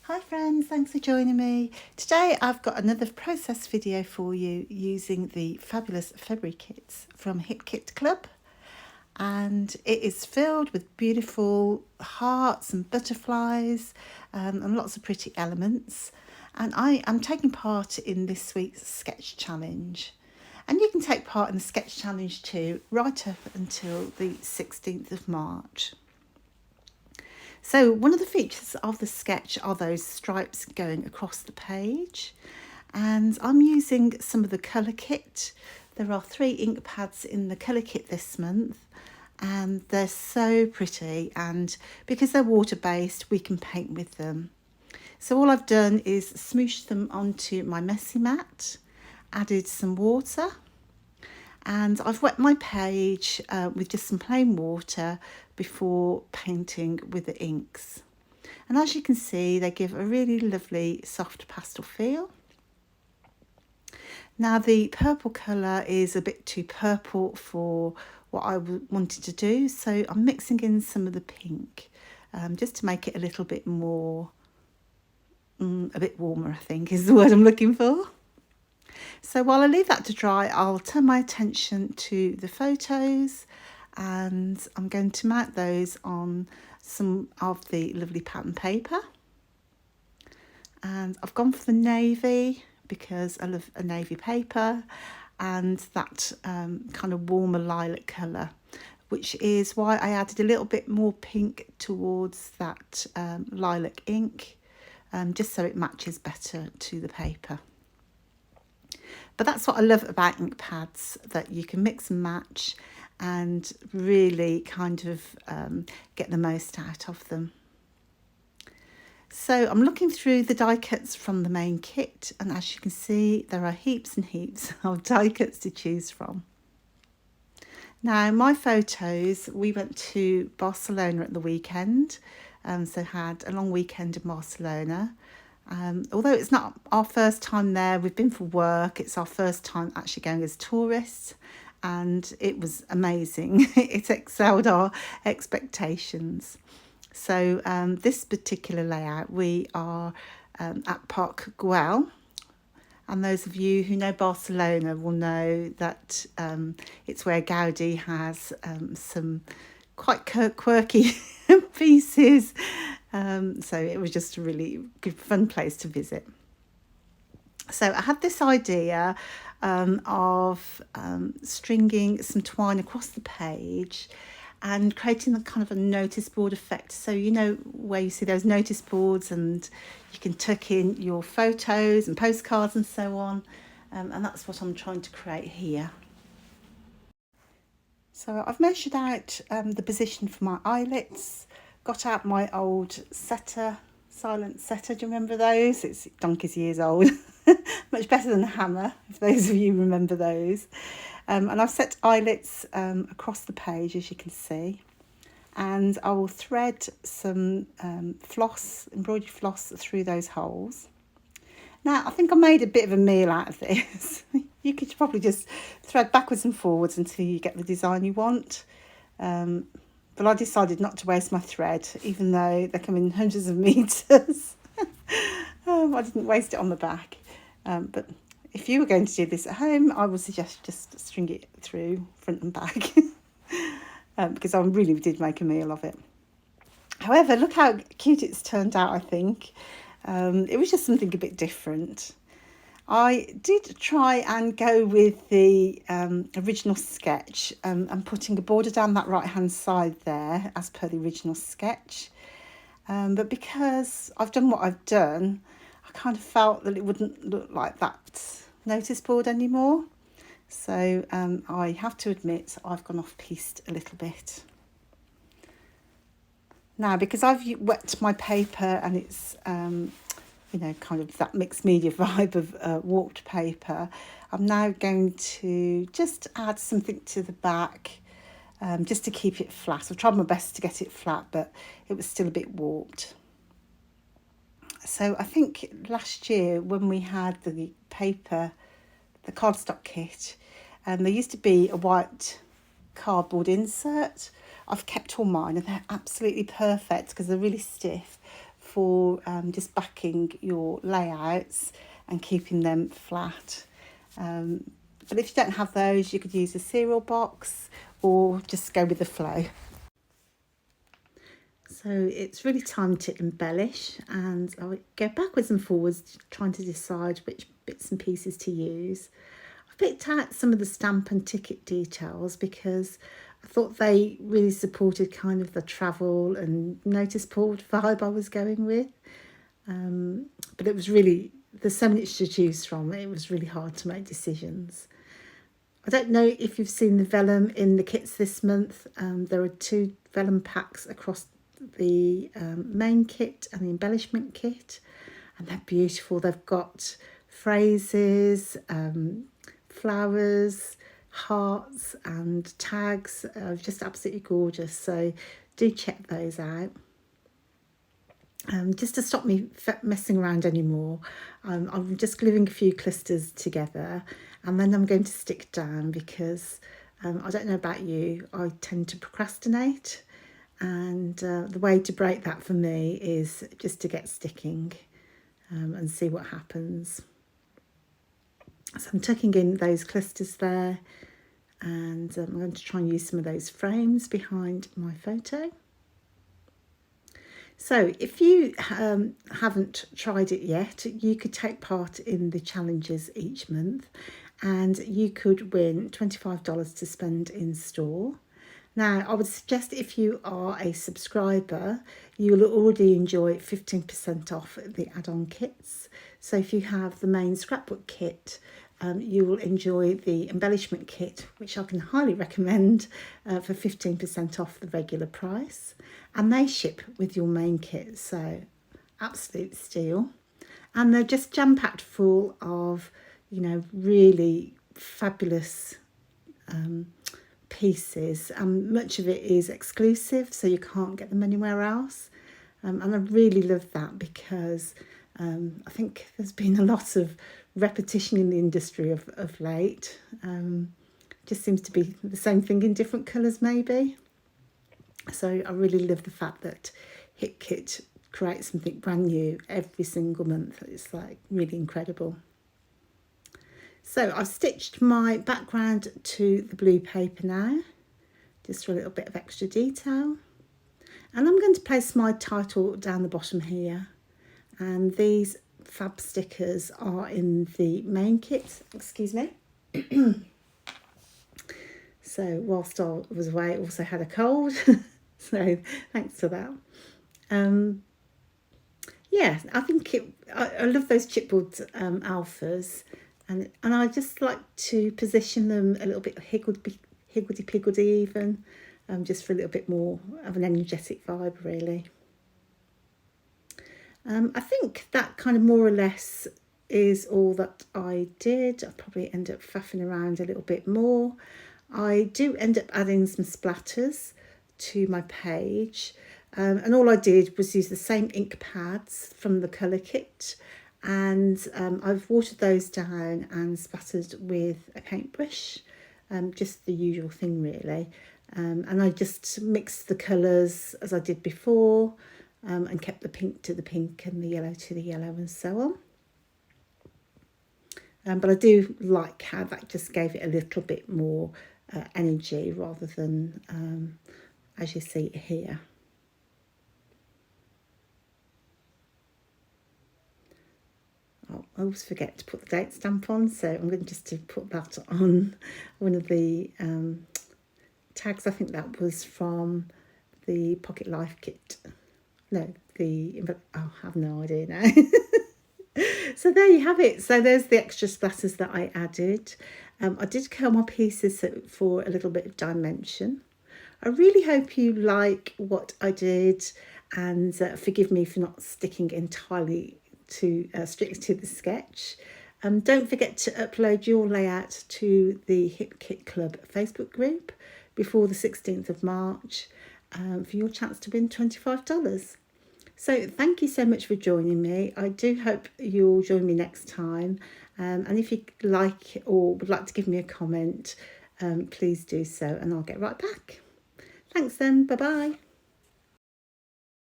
Hi friends, thanks for joining me. Today I've got another process video for you using the fabulous February kits from Hip Kit Club, and it is filled with beautiful hearts and butterflies and lots of pretty elements, and I am taking part in this week's sketch challenge. And you can take part in the sketch challenge too, right up until the 16th of March. So one of the features of the sketch are those stripes going across the page, and I'm using some of the colour kit. There are 3 ink pads in the colour kit this month, and they're so pretty, and because they're water based we can paint with them. So all I've done is smoosh them onto my messy mat, added some water, and I've wet my page with just some plain water before painting with the inks. And as you can see, they give a really lovely soft pastel feel. Now the purple colour is a bit too purple for what I wanted to do, so I'm mixing in some of the pink just to make it a little bit more, a bit warmer, I think is the word I'm looking for. So while I leave that to dry, I'll turn my attention to the photos, and I'm going to mount those on some of the lovely pattern paper. And I've gone for the navy because I love a navy paper, and that kind of warmer lilac colour, which is why I added a little bit more pink towards that lilac ink, just so it matches better to the paper. But that's what I love about ink pads, that you can mix and match and really kind of get the most out of them. So I'm looking through the die cuts from the main kit, and as you can see, there are heaps and heaps of die cuts to choose from. Now my photos, we went to Barcelona at the weekend, so had a long weekend in Barcelona. Although it's not our first time there, we've been for work, it's our first time actually going as tourists, and it was amazing. It excelled our expectations. So this particular layout, we are at Park Güell, and those of you who know Barcelona will know that it's where Gaudi has some quite quirky pieces. So it was just a really good, fun place to visit. So I had this idea of stringing some twine across the page and creating a kind of a notice board effect. So you know where you see those notice boards, and you can tuck in your photos and postcards and so on. And that's what I'm trying to create here. So I've measured out the position for my eyelets, got out my old setter, silent setter, do you remember those? It's donkey's years old, much better than a hammer, if those of you remember those. And I've set eyelets across the page, as you can see, and I will thread some floss, embroidery floss, through those holes. Now, I think I made a bit of a meal out of this. You could probably just thread backwards and forwards until you get the design you want. But I decided not to waste my thread, even though they come in hundreds of metres. I didn't waste it on the back. But if you were going to do this at home, I would suggest just string it through front and back. Because I really did make a meal of it. However, look how cute it's turned out, I think. It was just something a bit different. I did try and go with the original sketch and putting a border down that right hand side there as per the original sketch. But because I've done what I've done, I kind of felt that it wouldn't look like that notice board anymore. So I have to admit I've gone off piste a little bit. Now, because I've wet my paper and it's, you know, kind of that mixed media vibe of warped paper, I'm now going to just add something to the back just to keep it flat. I've tried my best to get it flat, but it was still a bit warped. So I think last year when we had the paper, the cardstock kit, there used to be a white cardboard insert. I've kept all mine and they're absolutely perfect because they're really stiff for just backing your layouts and keeping them flat. But if you don't have those, you could use a cereal box or just go with the flow. So it's really time to embellish, and I go backwards and forwards trying to decide which bits and pieces to use. I picked out some of the stamp and ticket details because I thought they really supported kind of the travel and notice board vibe I was going with. But it was really, there's so much to choose from, it was really hard to make decisions. I don't know if you've seen the vellum in the kits this month. There are 2 vellum packs across the main kit and the embellishment kit, and they're beautiful. They've got phrases, flowers, hearts and tags, just absolutely gorgeous. So do check those out. Just to stop me messing around anymore, I'm just gluing a few clusters together, and then I'm going to stick down because I don't know about you, I tend to procrastinate, and the way to break that for me is just to get sticking and see what happens. So I'm tucking in those clusters there, and I'm going to try and use some of those frames behind my photo. So if you haven't tried it yet, you could take part in the challenges each month, and you could win $25 to spend in store. Now, I would suggest if you are a subscriber, you will already enjoy 15% off the add-on kits. So if you have the main scrapbook kit, you will enjoy the embellishment kit, which I can highly recommend for 15% off the regular price. And they ship with your main kit, so absolute steal. And they're just jam-packed full of, you know, really fabulous pieces. Much of it is exclusive, so you can't get them anywhere else. And I really love that because I think there's been a lot of repetition in the industry of late. Just seems to be the same thing in different colours maybe. So I really love the fact that Hip Kit creates something brand new every single month. It's like really incredible. So I've stitched my background to the blue paper now, just for a little bit of extra detail. And I'm going to place my title down the bottom here. And these fab stickers are in the main kit, excuse me. So whilst I was away, I also had a cold. So thanks for that. Yeah, I think I love those chipboard alphas, and I just like to position them a little bit higgledy-piggledy even, just for a little bit more of an energetic vibe really. I think that kind of more or less is all that I did. I'll probably end up faffing around a little bit more. I do end up adding some splatters to my page, and all I did was use the same ink pads from the colour kit, and I've watered those down and splattered with a paintbrush, just the usual thing really, and I just mixed the colours as I did before, and kept the pink to the pink and the yellow to the yellow and so on. But I do like how that just gave it a little bit more energy rather than as you see here. I always forget to put the date stamp on, so I'm going just to put that on one of the tags. I think that was from the Pocket Life kit. No, I have no idea now. So there you have it. So there's the extra splatters that I added. I did curl my pieces for a little bit of dimension. I really hope you like what I did, and forgive me for not sticking entirely to strictly to the sketch. Don't forget to upload your layout to the Hip Kit Club Facebook group before the 16th of March for your chance to win $25. So thank you so much for joining me. I do hope you'll join me next time. And if you like or would like to give me a comment, please do so, and I'll get right back. Thanks then. Bye-bye.